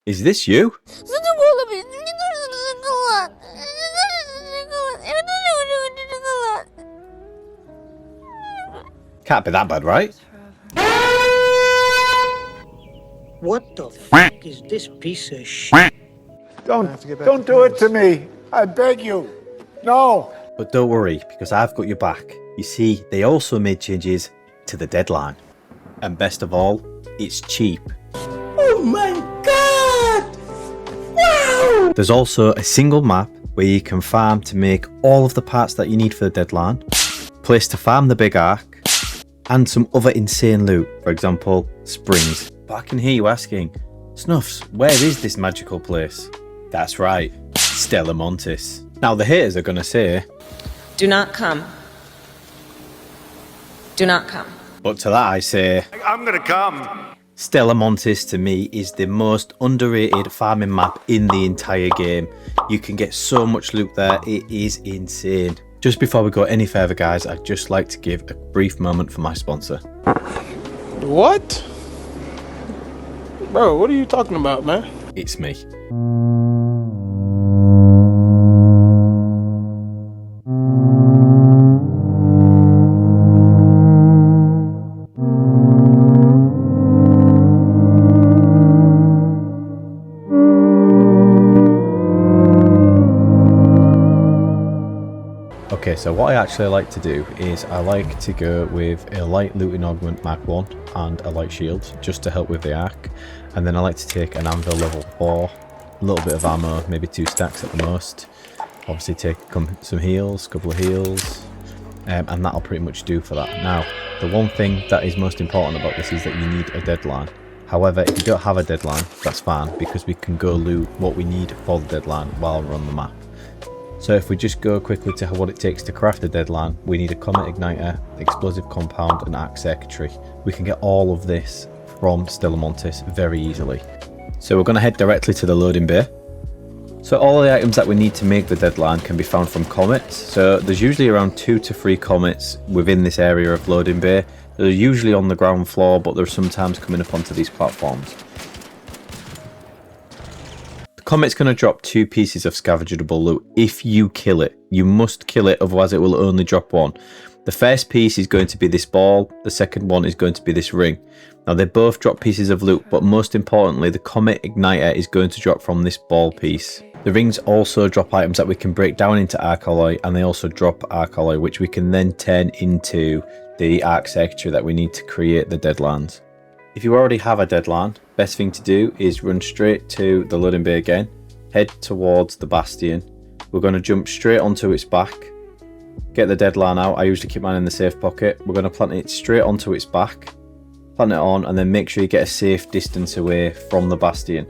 Is this you? Can't be that bad, right? What the f*** is this piece of shit? Don't do it to me. I beg you. No. But don't worry, because I've got your back. You see, they also made changes to the deadline. And best of all, it's cheap. Oh my god! Wow! There's also a single map where you can farm to make all of the parts that you need for the deadline, place to farm the big arc, and some other insane loot, for example, springs. But I can hear you asking, Snuffs, where is this magical place? That's right, Stella Montis. Now the haters are gonna say, Do not come. Do not come. but to that I say, I'm gonna come. Stella Montis to me is the most underrated farming map in the entire game. You can get so much loot there, it is insane. Just before we go any further guys, I'd just like to give a brief moment for my sponsor. What? Bro, what are you talking about, man? It's me. Okay, so what I actually like to do is I like to go with a light looting augment Mark 1 and a light shield just to help with the arc, and then I like to take an anvil level 4, a little bit of ammo, maybe 2 stacks at the most, obviously take some heals, couple of heals, and that'll pretty much do for that. Now the one thing that is most important about this is that you need a deadline. However, if you don't have a deadline, that's fine, because we can go loot what we need for the deadline while we're on the map. So if we just go quickly to what it takes to craft a deadline, we need a comet igniter, explosive compound and arc circuitry. We can get all of this from Stella Montis very easily. So we're going to head directly to the loading bay. So all the items that we need to make the deadline can be found from comets. So there's usually around 2 to 3 comets within this area of loading bay. They're usually on the ground floor, but they're sometimes coming up onto these platforms. Comet's going to drop 2 pieces of scavengeable loot if you kill it. You must kill it, otherwise it will only drop 1. The first piece is going to be this ball, the second one is going to be this ring. Now they both drop pieces of loot, but most importantly the comet igniter is going to drop from this ball piece. The rings also drop items that we can break down into arc alloy, and they also drop arc alloy which we can then turn into the arc circuitry that we need to create the deadlines. If you already have a deadline, best thing to do is run straight to the loading bay again, head towards the bastion. We're going to jump straight onto its back, get the deadline out. I usually keep mine in the safe pocket. We're going to plant it straight onto its back, plant it on, and then make sure you get a safe distance away from the bastion.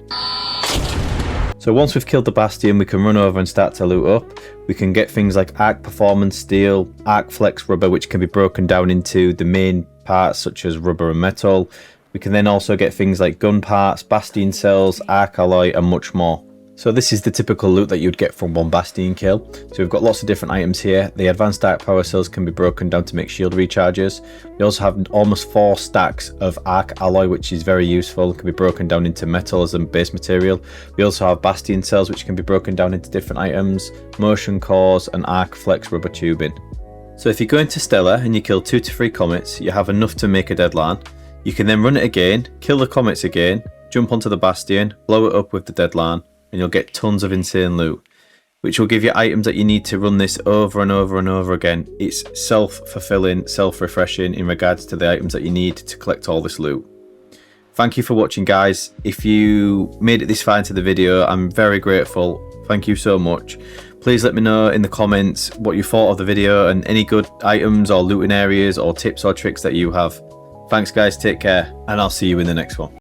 So once we've killed the bastion, we can run over and start to loot up. We can get things like arc performance steel, arc flex rubber, which can be broken down into the main parts such as rubber and metal. We can then also get things like gun parts, bastion cells, arc alloy and much more. So this is the typical loot that you'd get from one bastion kill. So we've got lots of different items here. The advanced arc power cells can be broken down to make shield recharges. We also have almost 4 stacks of arc alloy, which is very useful. It can be broken down into metal as a base material. We also have bastion cells, which can be broken down into different items, motion cores and arc flex rubber tubing. So if you go into Stella and you kill 2 to 3 comets, you have enough to make a deadline. You can then run it again, kill the comets again, jump onto the bastion, blow it up with the deadline, and you'll get tons of insane loot, which will give you items that you need to run this over and over and over again. It's self-fulfilling, self-refreshing in regards to the items that you need to collect all this loot. Thank you for watching guys. If you made it this far into the video, I'm very grateful. Thank you so much. Please let me know in the comments what you thought of the video and any good items or looting areas or tips or tricks that you have. Thanks guys, take care, and I'll see you in the next one.